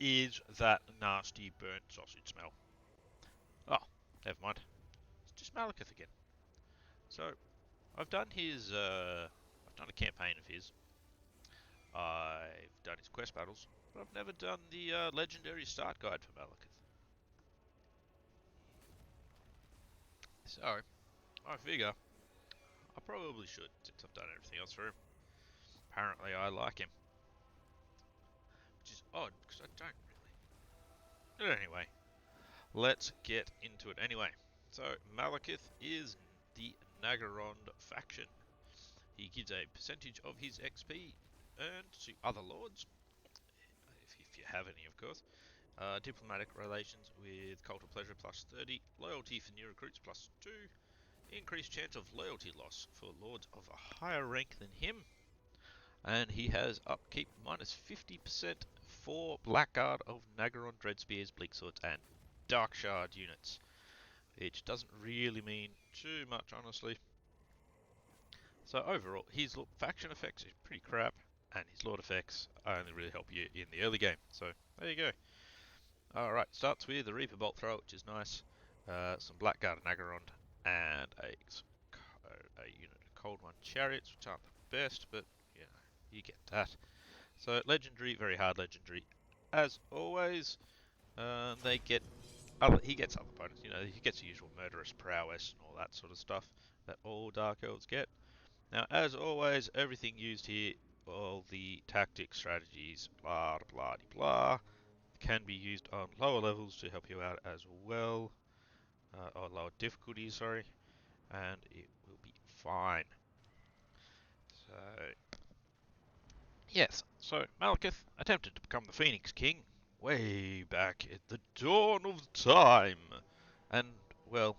is that nasty burnt sausage smell. Oh, never mind. It's just Malekith again. So, I've done I've done a campaign of his. I've done his quest battles, but I've never done the legendary start guide for Malekith. So, I figure I probably should, since I've done everything else for him. Apparently, I like him. Which is odd, because I don't really. But anyway, let's get into it anyway. So, Malekith is the Naggarond faction. He gives a percentage of his XP earned to other lords, if you have any, of course. Diplomatic relations with cult of pleasure plus 30, loyalty for new recruits plus 2, increased chance of loyalty loss for lords of a higher rank than him, and he has upkeep minus 50% for Blackguard of Naggarond, Dreadspears, Bleak Swords, and Dark Shard units, which doesn't really mean too much, honestly. So overall, his faction effects is pretty crap, and his lord effects only really help you in the early game. So there you go. Alright, starts with the Reaper Bolt Thrower, which is nice, some Blackguard and Naggarond, and a unit of Cold One Chariots, which aren't the best, but you know, you get that. So legendary, very hard legendary, as always. He gets other bonus. You know, he gets the usual murderous prowess and all that sort of stuff that all Dark Elves get. Now, as always, everything used here, all the tactics, strategies, blah blah blah blah, can be used on lower levels to help you out as well, or lower difficulty, sorry, and it will be fine. So, yes, so Malekith attempted to become the Phoenix King way back at the dawn of time, and, well,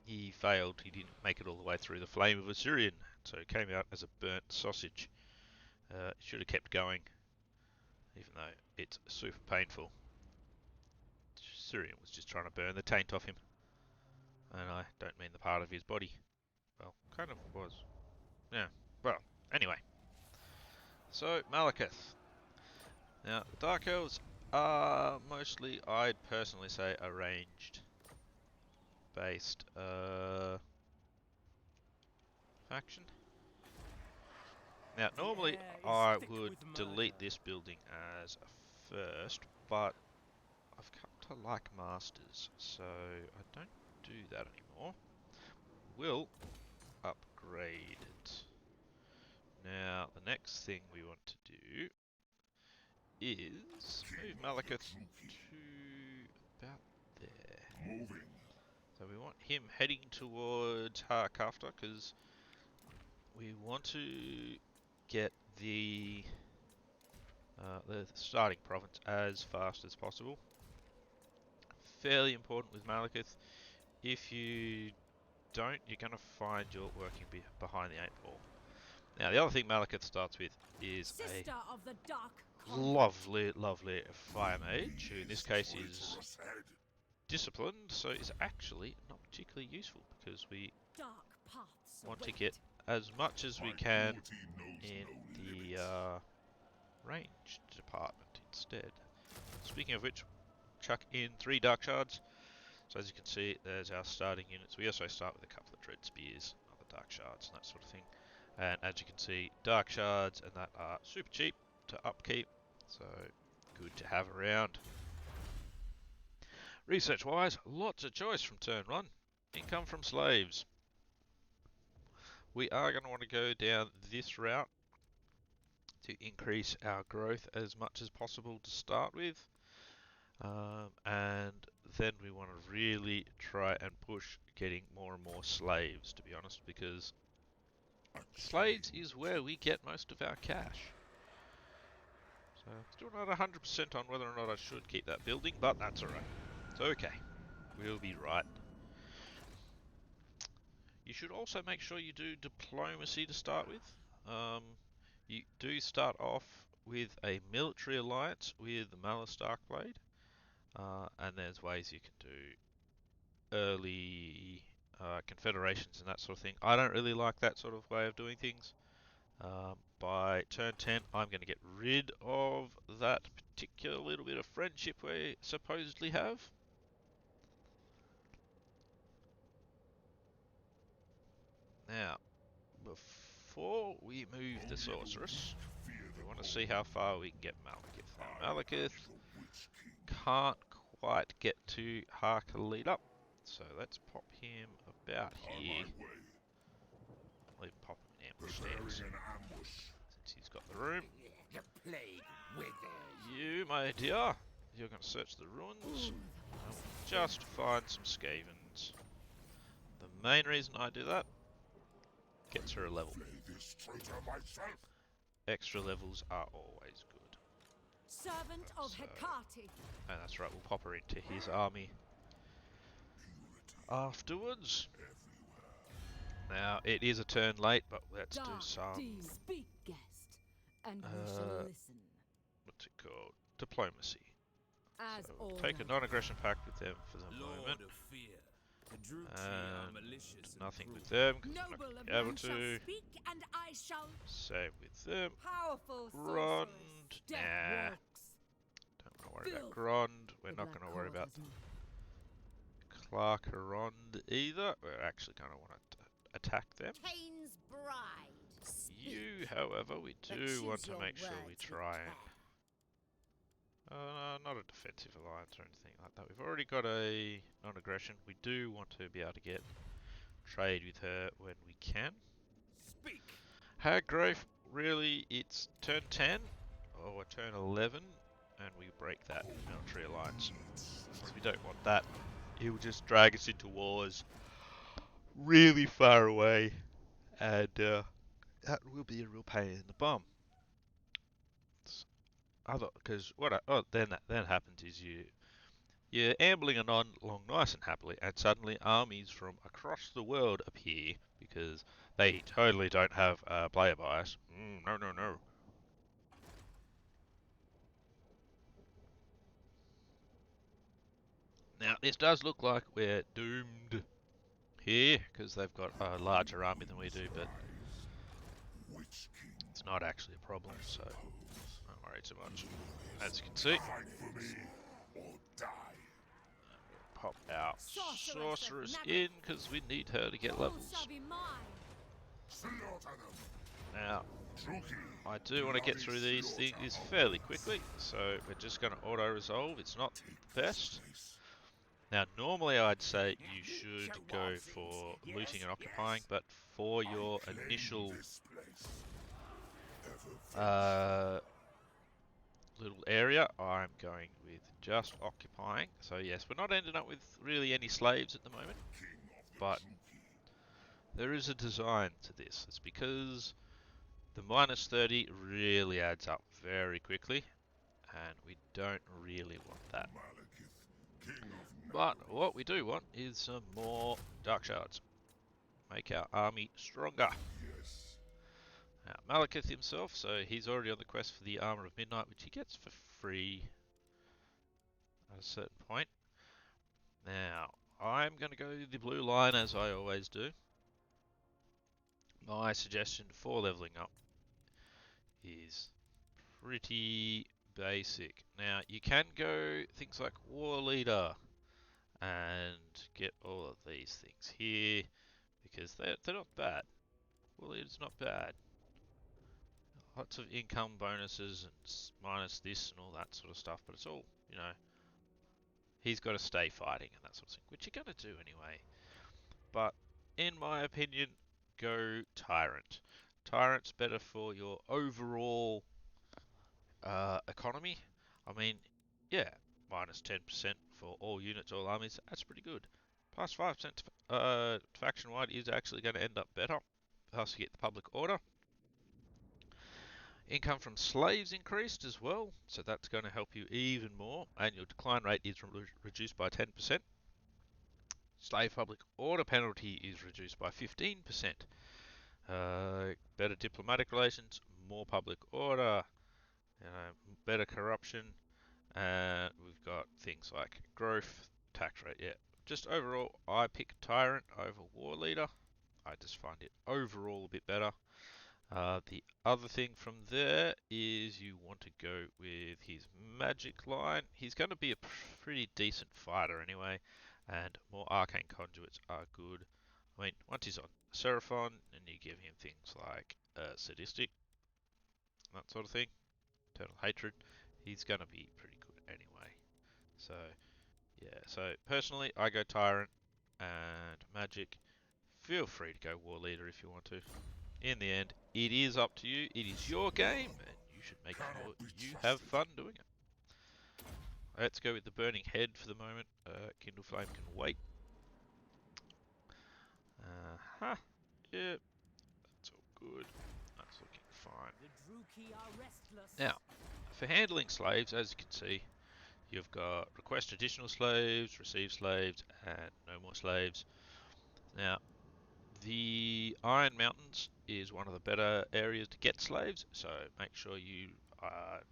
he failed. He didn't make it all the way through the flame of Assyrian, so it came out as a burnt sausage. Should have kept going, even though it's super painful. Assyrian was just trying to burn the taint off him, and I don't mean the part of his body. Well, kind of was. Yeah, well, anyway. So, Malekith. Now, Dark Elves are mostly, I'd personally say, arranged based faction. Now, normally I would delete this building as a first, but I've come to like Masters, so I don't do that anymore. We'll upgrade it. Now, the next thing we want to do is move Malekith to about there. So we want him heading towards Harkafta, because we want to get the starting province as fast as possible. Fairly important with Malekith. If you don't, you're going to find you're working behind the 8-ball. Now, the other thing Malekith starts with is a lovely, lovely fire mage, who in this case is disciplined, so is actually not particularly useful, because we want to get as much as we can in the range department instead. Speaking of which, chuck in 3 Dark Shards. So as you can see, there's our starting units. We also start with a couple of Dread Spears, other Dark Shards, and that sort of thing. And as you can see, Dark Shards and that are super cheap to upkeep, so good to have around. Research-wise, lots of choice from turn 1. Income from slaves. We are going to want to go down this route to increase our growth as much as possible to start with. And then we want to really try and push getting more and more slaves, to be honest, because slaves is where we get most of our cash. So, still not 100% on whether or not I should keep that building, but that's alright. It's okay. We'll be right. You should also make sure you do diplomacy to start with. You do start off with a military alliance with the Malus Darkblade, and there's ways you can do early confederations and that sort of thing. I don't really like that sort of way of doing things. By turn 10, I'm going to get rid of that particular little bit of friendship we supposedly have. Now, before we move the sorceress, we want to see how far we can get Malekith. Now, Malekith can't quite get to Hark Leader, so let's pop him about here. We'll even pop him in ambush stance, since he's got the room. You, my dear, you're going to search the ruins. I'll just find some Skavens. The main reason I do that, gets her a level. Extra levels are always good. Servant of Hecate. And that's right, we'll pop her into his army afterwards. Now, it is a turn late, but let's do some... Speak, guest, and we shall listen. What's it called? Diplomacy. As So we'll take a non-aggression pact with them for the moment. And nothing with them, because I'm not going to be able to. And I shall Same with them. powerful Grond. Nah. Death Don't want to worry about Grond. We're not going to worry about Clarkarond either. We're actually going to want to attack them. Cain's bride. You, however, we do want to make sure we try and... not a defensive alliance or anything like that. We've already got a non-aggression. We do want to be able to get trade with her when we can. Speak. Haggrave, really, it's turn 10 or turn 11, and we break that military alliance. Because we don't want that. He will just drag us into wars really far away, and that will be a real pain in the bum. Because what then happens is you're ambling along nice and happily, and suddenly armies from across the world appear because they totally don't have player bias. No, no, no. Now this does look like we're doomed here because they've got a larger army than we do, but it's not actually a problem, so don't worry too much. As you can see, pop our sorceress in because we need her to get levels. Now, I do want to get through these things fairly quickly, so we're just going to auto-resolve. It's not the best. Now, normally I'd say you should go for looting and occupying, but for your initial little area, I'm going with just occupying. So yes, we're not ending up with really any slaves at the moment, but there is a design to this. It's because the minus 30 really adds up very quickly, and we don't really want that. But what we do want is some more dark shards. Make our army stronger. Now, Malekith himself, so he's already on the quest for the Armour of Midnight, which he gets for free at a certain point. Now, I'm going to go the blue line as I always do. My suggestion for leveling up is pretty basic. Now, you can go things like War Leader and get all of these things here because they're not bad. War Leader's not bad. Lots of income bonuses and minus this and all that sort of stuff, but it's all, you know, he's got to stay fighting and that sort of thing, which you're going to do anyway. But in my opinion, go Tyrant. Tyrant's better for your overall economy. I mean, yeah, minus 10% for all units, all armies, that's pretty good. Plus 5% faction-wide is actually going to end up better. Plus you get the public order. Income from slaves increased as well, so that's going to help you even more, and your decline rate is reduced by 10%. Slave public order penalty is reduced by 15%. Better diplomatic relations, more public order, better corruption, and we've got things like growth, tax rate. Yeah, just overall, I pick Tyrant over War Leader. I just find it overall a bit better. The other thing from there is you want to go with his magic line. He's going to be a pretty decent fighter anyway, and more arcane conduits are good. I mean, once he's on Seraphon, and you give him things like sadistic, that sort of thing, eternal hatred, he's going to be pretty good anyway. So, yeah, so personally, I go Tyrant and Magic. Feel free to go War Leader if you want to. In the end, it is up to you. It is your game, and you should make sure you have fun doing it. Let's go with the Burning Head for the moment. Kindle Flame can wait. Uh-huh. Yep, that's all good. That's looking fine. The Druki are restless. Now, for handling slaves, as you can see, you've got request additional slaves, receive slaves, and no more slaves. Now, the Iron Mountains is one of the better areas to get slaves, so make sure you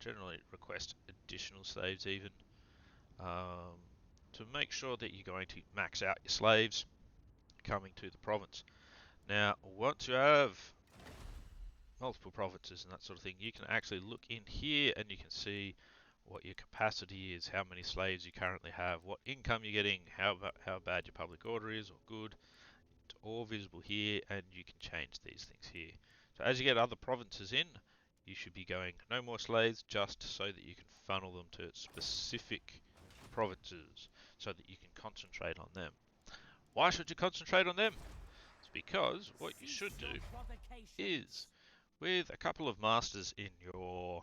generally request additional slaves even to make sure that you're going to max out your slaves coming to the province. Now, once you have multiple provinces and that sort of thing, you can actually look in here and you can see what your capacity is, how many slaves you currently have, what income you're getting, how bad your public order is or good. It's all visible here, and you can change these things here. So as you get other provinces in, you should be going no more slaves, just so that you can funnel them to specific provinces so that you can concentrate on them. Why should you concentrate on them? It's because what you should do is, with a couple of masters in your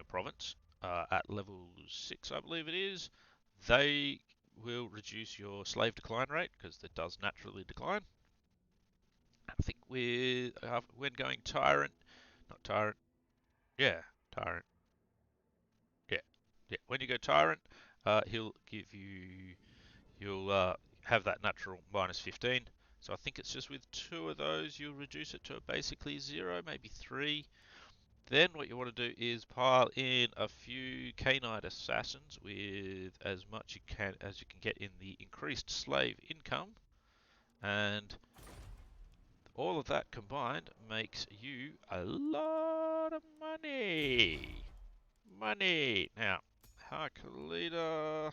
province, at level 6 I believe it is, they will reduce your slave decline rate, because it does naturally decline. I think with when going Tyrant, not Tyrant, yeah, Tyrant, yeah, yeah. When you go Tyrant, he'll give you, you'll have that natural minus 15. So I think it's just with 2 of those you'll reduce it to basically 0, maybe 3. Then what you want to do is pile in a few canine assassins with as much as you can get in the increased slave income, and all of that combined makes you a lot of money. Money. Now, Harkalita,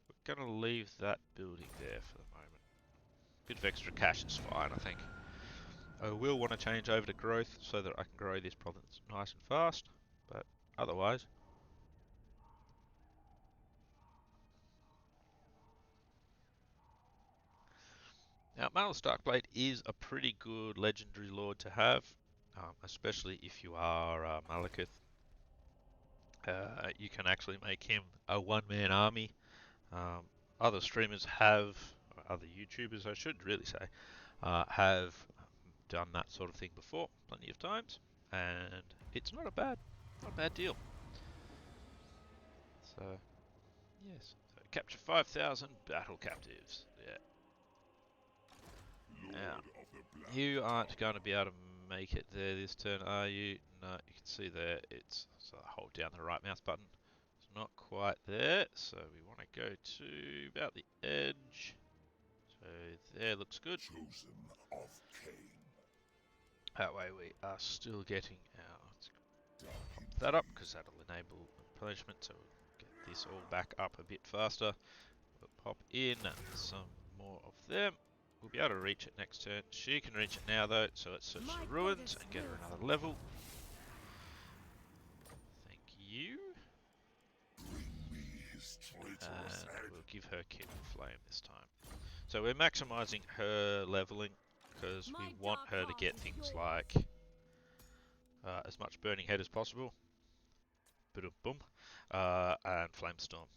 we're going to leave that building there for the moment. Bit of extra cash is fine, I think. I will want to change over to growth so that I can grow this province nice and fast, but otherwise. Now, Malus Darkblade is a pretty good legendary lord to have, especially if you are Malekith. You can actually make him a one-man army. Other streamers have, or other YouTubers I should really say, have done that sort of thing before, plenty of times, and it's not a bad deal. So, yes, so capture 5,000 battle captives. Yeah. Now, you aren't going to be able to make it there this turn, are you? No, you can see there, it's, so hold down the right mouse button. It's not quite there, so we want to go to about the edge. So there looks good. That way we are still getting our, let's pump that up because that'll enable replenishment, so we'll get this all back up a bit faster. We'll pop in some more of them. We'll be able to reach it next turn. She can reach it now though, so let's search the ruins and get her another level. Thank you. And we'll give her Kindle Flame this time. So we're maximising her leveling because we want her to get things like as much Burning Head as possible. Boom. And Flamestorm.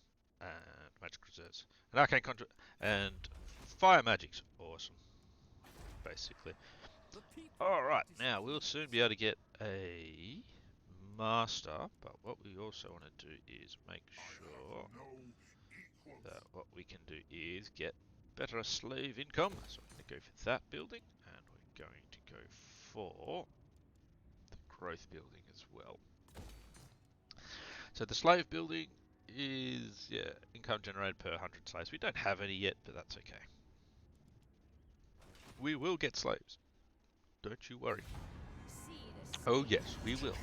And Magic Reserves. And Arcane Conjure. And Fire Magic's awesome. Basically. Alright, now we'll soon be able to get a Master, but what we also want to do is make sure that what we can do is get better slave income. So we're going to go for that building, and we're going to go for the growth building as well. So the slave building is, yeah, income generated per 100 slaves. We don't have any yet, but that's okay. We will get slaves. Don't you worry. See the Oh skin. yes, we will.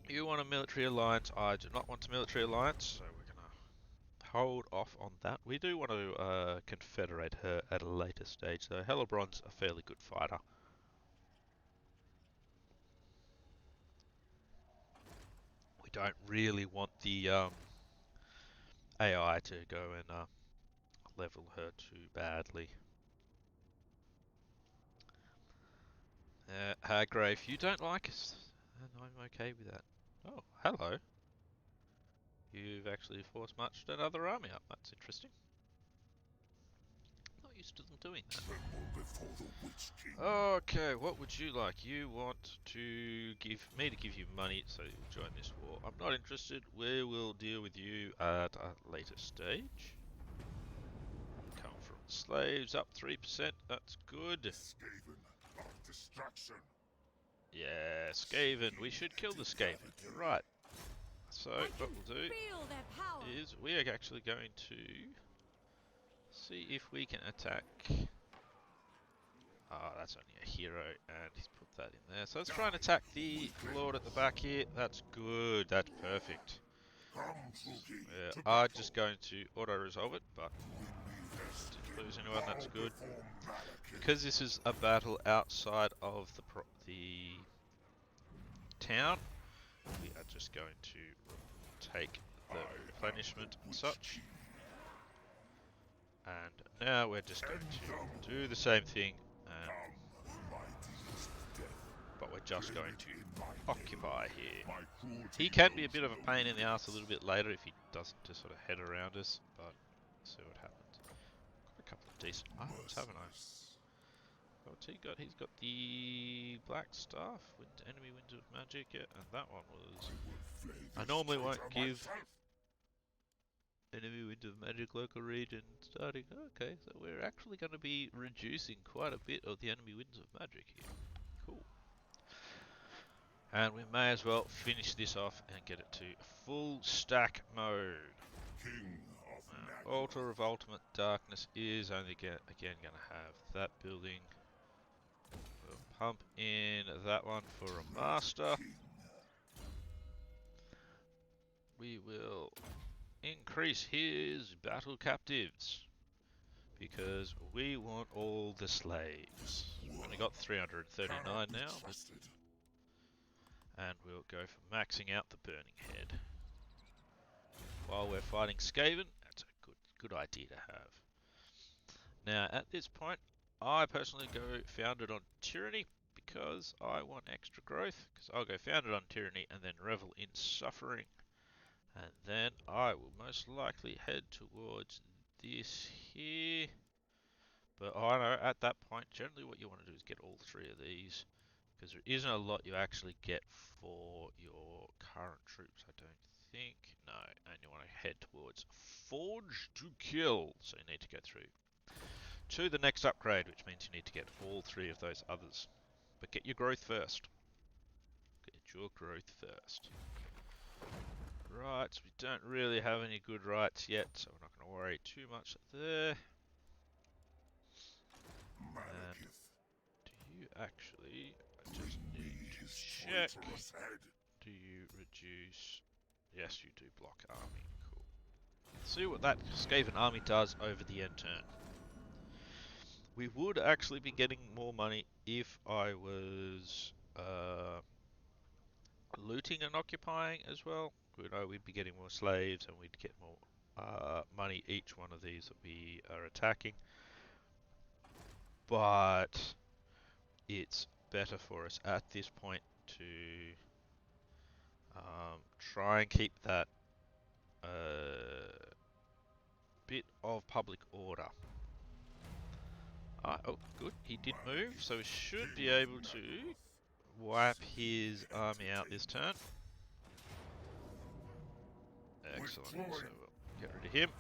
You want a military alliance? I do not want a military alliance, so we're gonna hold off on that. We do want to confederate her at a later stage, though. Hellebron's a fairly good fighter. We don't really want the AI to go and level her too badly. Hargrave, you don't like us, and I'm okay with that. Oh, hello. You've actually force marched another army up. That's interesting. Not used to them doing that. Okay, what would you like? You want to give me to give you money so you'll join this war. I'm not interested. We will deal with you at a later stage. Come from slaves up 3%. That's good. Skaven of distraction. Yeah, Skaven. We should kill the Skaven. You're right. So I what can we'll do feel their power. is we are actually going to see if we can attack. Ah, that's only a hero, and he's put that in there. So let's try and attack the Lord at the back here. That's good. That's perfect. I'm just going to auto-resolve it, but didn't lose anyone. That's good. Because this is a battle outside of the town, we are just going to take the replenishment and such. And now we're just going to do the same thing, but we're just going to occupy here. He can be a bit of a pain in the ass a little bit later if he doesn't just sort of head around us, but we'll see what happens. Got a couple of decent items, haven't I? What's he got? He's got the Black Staff, Enemy Winds of Magic, yeah, and that one was... I normally won't give Enemy Wind of Magic local region starting... Okay, so we're actually going to be reducing quite a bit of the Enemy Winds of Magic here. Cool. And we may as well finish this off and get it to full stack mode. Altar of Ultimate Darkness is only again going to have that building. We'll pump in that one for a master. We will increase his battle captives because we want all the slaves. We've only got 339 now, and we'll go for maxing out the Burning Head. While we're fighting Skaven, that's a good idea to have. Now, at this point, I personally go Founded on Tyranny because I want extra growth. Because I'll go Founded on Tyranny and then Revel in Suffering. And then I will most likely head towards this here. But I know at that point, generally what you want to do is get all three of these. Because there isn't a lot you actually get for your current troops, I don't think. No, and you want to head towards Forge to Kill. So you need to go through to the next upgrade, which means you need to get all three of those others. But get your growth first. Get your growth first. Right, we don't really have any good rights yet, so we're not going to worry too much there. And do you actually... I just need to check. Do you reduce... Yes, you do block army. Cool. See what that Skaven army does over the end turn. We would actually be getting more money if I was looting and occupying as well. We know we'd be getting more slaves and we'd get more money each one of these that we are attacking. But it's better for us at this point to try and keep that bit of public order. Oh, good. He did move, so we should be able to wipe his army out this turn. Excellent. So we'll get rid of him.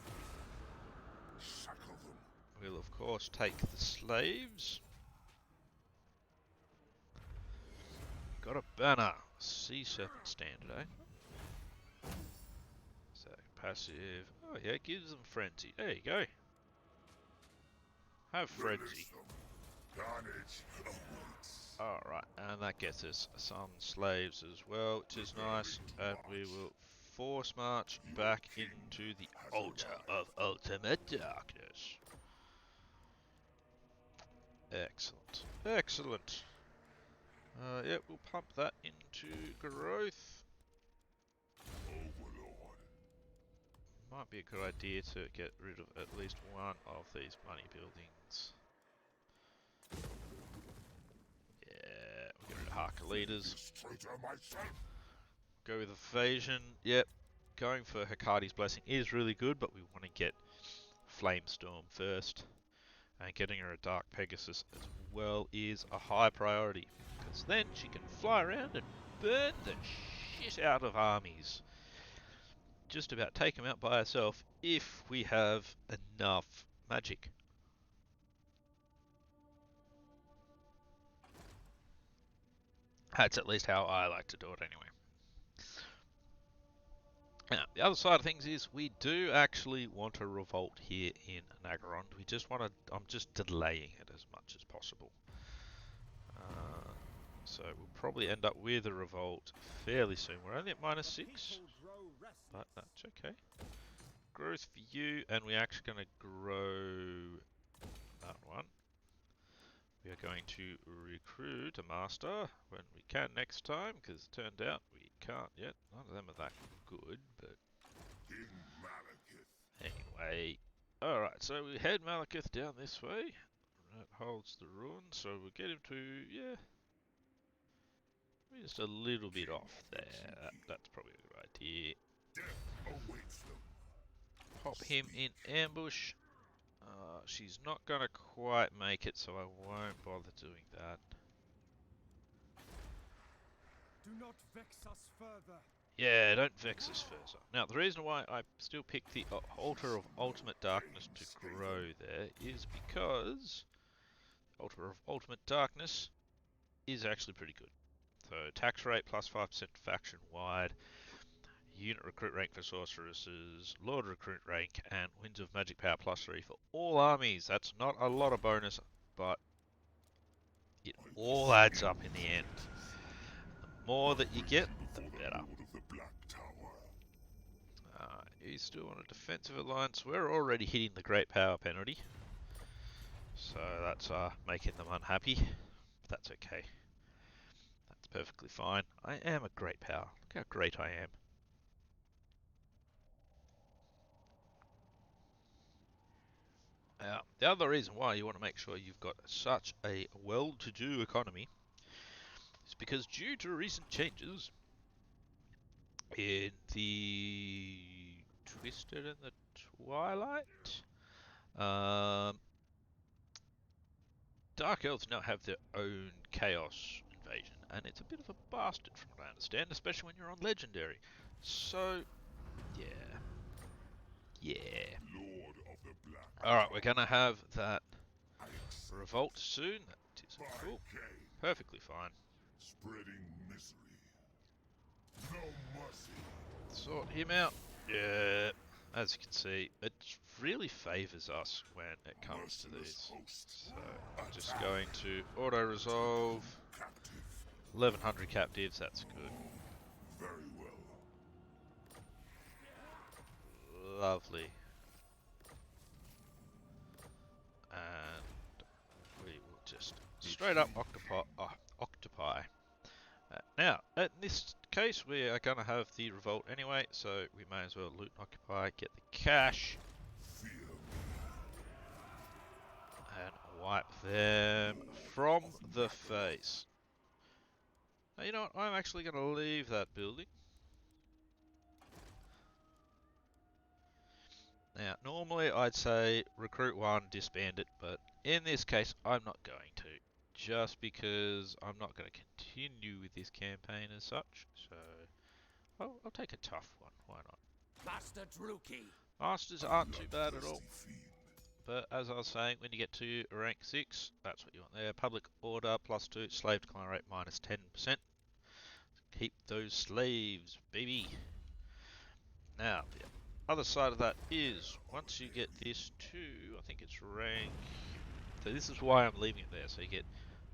We'll of course take the slaves. Got a banner. Sea Serpent Standard, eh? So passive. Oh yeah, gives them frenzy. There you go. Have frenzy. Release them. Carnage awaits. Alright, and that gets us some slaves as well, which is nice. And we will force march back into the altar of ultimate darkness. Excellent. Excellent. Yeah, we'll pump that into growth. Overlord. Might be a good idea to get rid of at least one of these money buildings. Yeah, we'll get rid of Harker leaders. This traitor myself. Go with evasion. Yep. Going for Hekate's blessing is really good, but we want to get Flamestorm first. And getting her a Dark Pegasus as well is a high priority. Because then she can fly around and burn the shit out of armies. Just about take them out by herself if we have enough magic. That's at least how I like to do it anyway. Now, the other side of things is we do actually want a revolt here in Naggarond. We just want to, I'm just delaying it as much as possible. So we'll probably end up with a revolt fairly soon. We're only at -6, but that's okay. Growth for you, and we're actually going to grow that one. We are going to recruit a master when we can next time, because it turned out we can't yet. None of them are that good, but King Malekith. anyway. Alright, so we head Malekith down this way. That holds the ruin, so we'll get him to, yeah, just a little bit off there. That's probably a good idea. Death awaits them. Pop him in ambush. She's not going to quite make it, so I won't bother doing that. Do not vex us further. Yeah, don't vex us further. Now, the reason why I still picked the Altar of Ultimate Darkness to grow there is because Altar of Ultimate Darkness is actually pretty good. So, tax rate plus 5% faction-wide, unit recruit rank for sorceresses, lord recruit rank, and winds of magic power +3 for all armies. That's not a lot of bonus, but it all adds up in the end. The more that you get, the better. He's still on a defensive alliance. We're already hitting the great power penalty, so that's making them unhappy. But that's okay. That's perfectly fine. I am a great power. Look how great I am. Now, the other reason why you want to make sure you've got such a well-to-do economy is because due to recent changes in the Twisted and the Twilight, Dark Elves now have their own Chaos invasion, and it's a bit of a bastard from what I understand, especially when you're on Legendary. So, yeah. Alright, we're gonna have that revolt soon. That is cool. Perfectly fine. Spreading misery. No mercy. Sort him out. Yeah. As you can see, it really favours us when it comes to these. So, I'm just going to auto-resolve. 1100 captives, that's good. Very well. Lovely. And we will just straight up octopi. Now, in this case, we are going to have the revolt anyway, so we may as well loot and occupy, get the cash, and wipe them from the face. Now, you know what? I'm actually going to leave that building. Now, normally I'd say recruit one, disband it, but in this case, I'm not going to. Just because I'm not going to continue with this campaign as such, so I'll take a tough one, why not? Master Druki. Masters aren't too bad at all, but as I was saying, when you get to rank 6, that's what you want there. Public order +2, slave decline rate -10%. Keep those slaves, baby. Now, the other side of that is, once you get this to, I think it's rank So this is why I'm leaving it there. So you get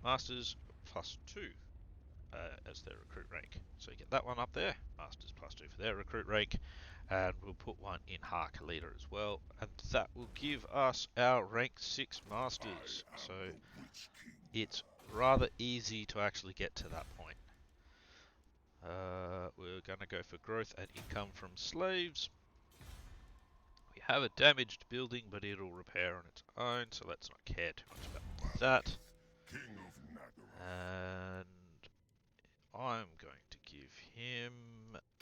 Masters +2 as their recruit rank. So you get that one up there, Masters +2 for their recruit rank, and we'll put one in Hark Leader as well, and that will give us our rank 6 Masters. I am So the Witch King. it's rather easy to actually get to that point. We're going to go for growth and income from slaves. We have a damaged building, but it'll repair on its own, so let's not care too much about that. King of Naggarond. And I'm going to give him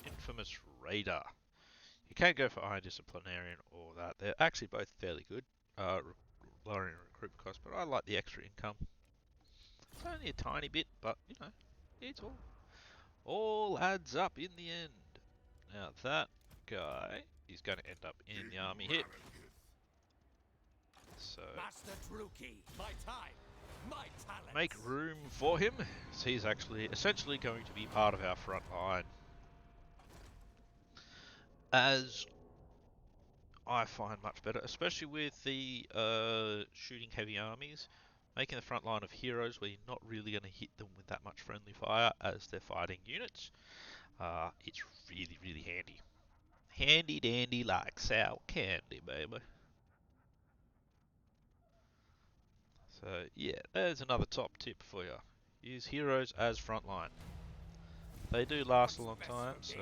Infamous Raider. You can go for Iron Disciplinarian or that. They're actually both fairly good, lowering recruitment cost, but I like the extra income. It's only a tiny bit, but you know, it's all adds up in the end. Now that guy is going to end up in the army here. So Master Druki, my time, my talent. make room for him, so he's actually essentially going to be part of our front line. As I find much better, especially with the shooting heavy armies, making the front line of heroes where you're not really going to hit them with that much friendly fire as they're fighting units. It's really, really handy. Handy dandy like sour candy, baby. So yeah, there's another top tip for you. Use heroes as frontline. They do last a long time, so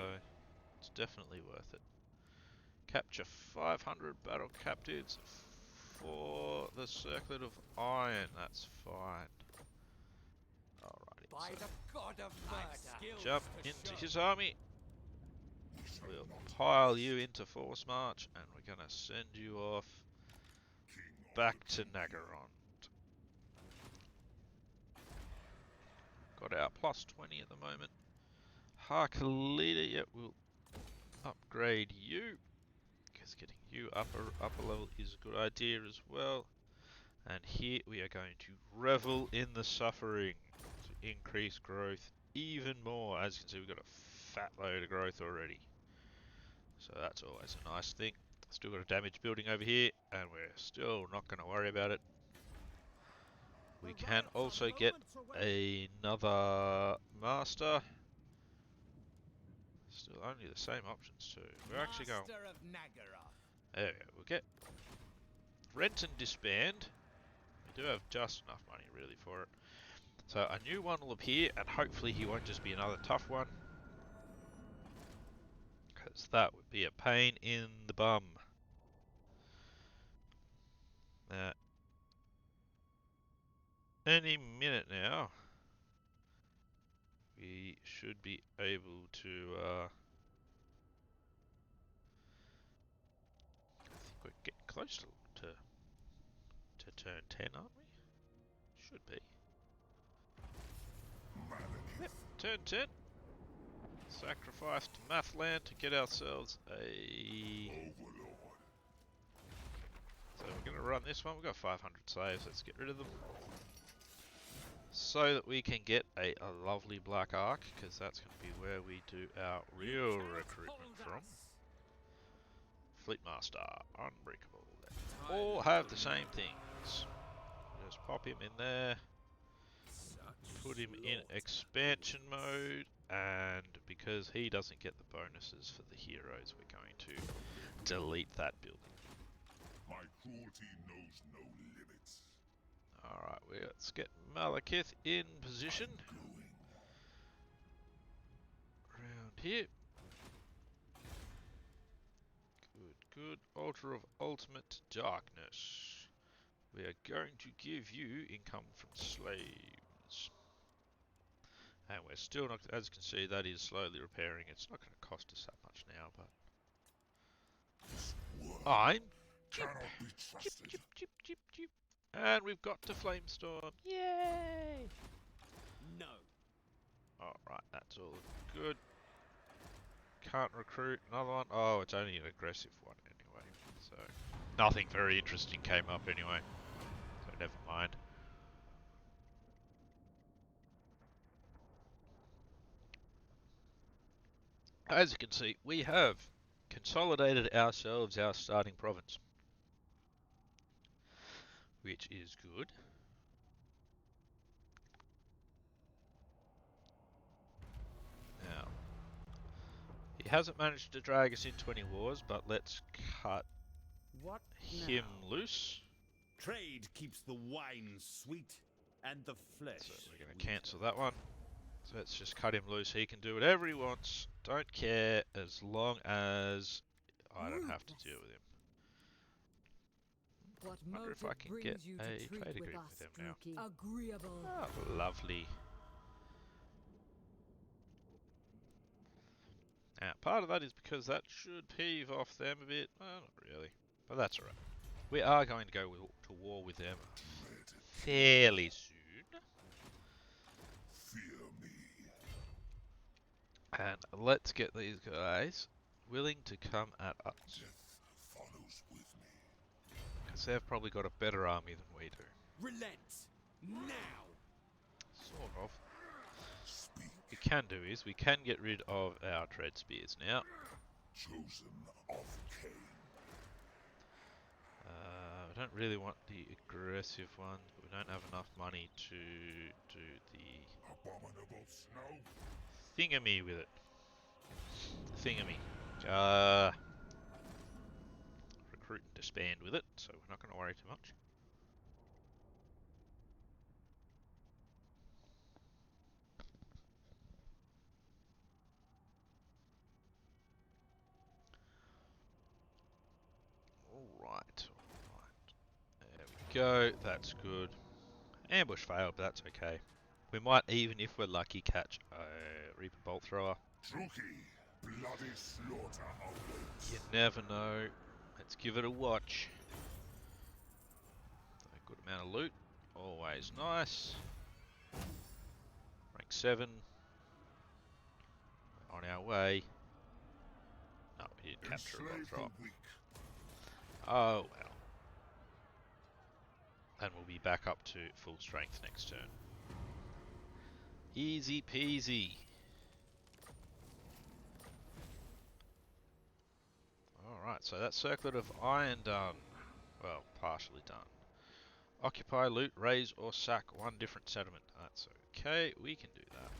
it's definitely worth it. Capture 500 battle captives for the Circlet of Iron. That's fine. Alrighty, By so the god of murder. jump into his army. We'll pile you into Force March, and we're gonna send you off back to Naggarond. Got our +20 at the moment. Hark Leader, yep, we'll upgrade you, because getting you upper level is a good idea as well. And here we are going to revel in the suffering to increase growth even more. As you can see, we've got a fat load of growth already, so that's always a nice thing. Still got a damaged building over here, and we're still not going to worry about it. We can also get another master. Still only the same options too. We're actually going. Master of Naggarond. There we go. We'll get rent and disband. We do have just enough money really for it. So a new one will appear, and hopefully he won't just be another tough one, because that would be a pain in the bum. Now, any minute now, we should be able to. I think we're getting close to turn 10, aren't we? Should be. Yep, turn 10. Sacrifice to Mathland to get ourselves a. Overlord. So we're going to run this one. We've got 500 saves. Let's get rid of them, so that we can get a lovely black arc, because that's going to be where we do our real recruitment from. Fleetmaster, Unbreakable. They all have the same things. Just pop him in there. Put him in expansion mode, and because he doesn't get the bonuses for the heroes, we're going to delete that building. My cruelty knows no limits. Alright, let's get Malekith in position. Around here. Good. Altar of Ultimate Darkness. We are going to give you income from slaves. And we're still not, as you can see, that is slowly repairing. It's not going to cost us that much now, but I'm Cannot be trusted. chip. And we've got to Flamestorm. Yay! No. Alright, that's all good. Can't recruit another one. Oh, it's only an aggressive one anyway. So nothing very interesting came up anyway. So never mind. As you can see, we have consolidated ourselves our starting province. which is good. Now, he hasn't managed to drag us into any wars, but let's cut What him now? loose. Trade keeps the wine sweet and the flesh. So we're going to cancel that one. So let's just cut him loose. He can do whatever he wants. Don't care as long as I don't have to deal with him. What Wonder if motive I can brings get you a to treat trade with agreement us, with him now. Druki? Agreeable. Oh, lovely. Now, part of that is because that should peeve off them a bit. Well, not really. But that's alright. We are going to go to war with them fairly soon. Fear me. And let's get these guys willing to come at us. Death follows with me. Because they've probably got a better army than we do. Relent now. Sort of. Speak. What we can do is we can get rid of our tread spears now. Chosen of Cain. I don't really want the aggressive ones, but we don't have enough money to do the Abominable snow. thingamy with it. Thingamy. Recruit and disband with it, so we're not going to worry too much. Alright. There we go, that's good. Ambush failed, but that's okay. We might, even if we're lucky, catch a Reaper Bolt Thrower. Druki, bloody slaughter awaits. You never know. Let's give it a watch. A good amount of loot. Always nice. Rank 7. On our way. No, we didn't capture a Bolt Enslave Thrower. the weak. Oh well. And we'll be back up to full strength next turn. Easy peasy. Alright, so that circlet of iron done. Well, partially done. Occupy, loot, raise, or sack one different settlement. That's okay, we can do that.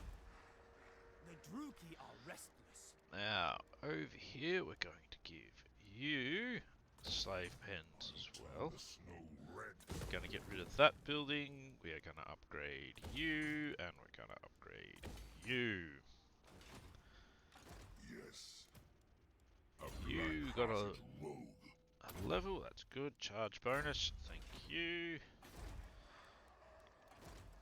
The Druki are restless. Now, over here we're going to give you slave pens as well. The snow red. We're going to get rid of that building. We are going to upgrade you, and we're going to upgrade you. Yes. You got a Rogue. level, that's good. Charge bonus, thank you.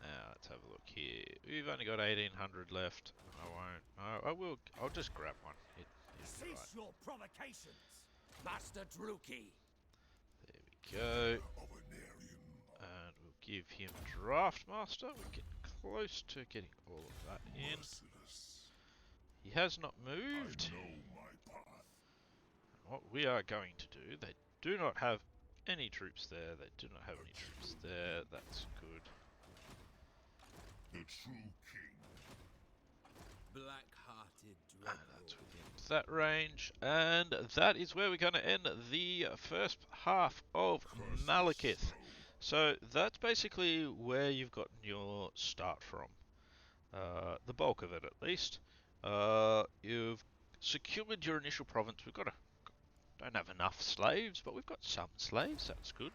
Now let's have a look here. We've only got 1800 left. I won't. No, I will. I'll just grab one. It'll be Cease right. your provocations, Master Druki. There we go. Of an Aryan. And we'll give him Draft Master. We're getting close to getting all of that in. Merciless. He has not I moved. know my path. What we are going to do, they do not have any troops there. They do not have any troops there. That's good. The true king. Black-hearted And that's within that range. And that is where we're going to end the first half of Malekith. So that's basically where you've gotten your start from. The bulk of it, at least. You've secured your initial province. Don't have enough slaves, but we've got some slaves. That's good.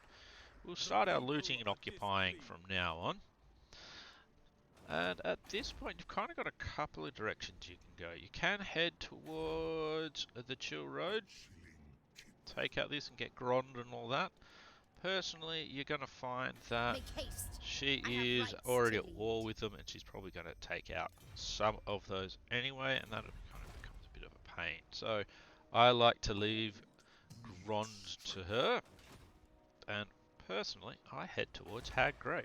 We'll start our looting and occupying from now on. And at this point, you've kind of got a couple of directions you can go. You can head towards the Chill Road, take out this and get Grond and all that. Personally, you're going to find that Make haste. she I have is rights already to at war with them, and she's probably going to take out some of those anyway, and that kind of becomes a bit of a pain. So I like to leave Grond to her, and personally, I head towards Haggrave.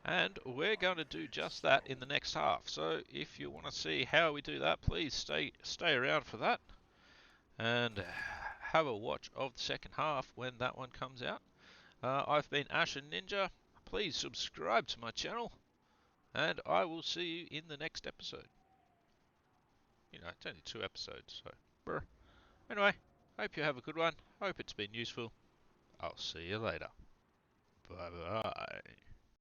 And we're going to do just that in the next half. So if you want to see how we do that, please stay around for that. And have a watch of the second half when that one comes out. I've been Ashen Ninja. Please subscribe to my channel. And I will see you in the next episode. You know, it's only 2 episodes, so brr. Anyway, hope you have a good one. Hope it's been useful. I'll see you later. Bye bye.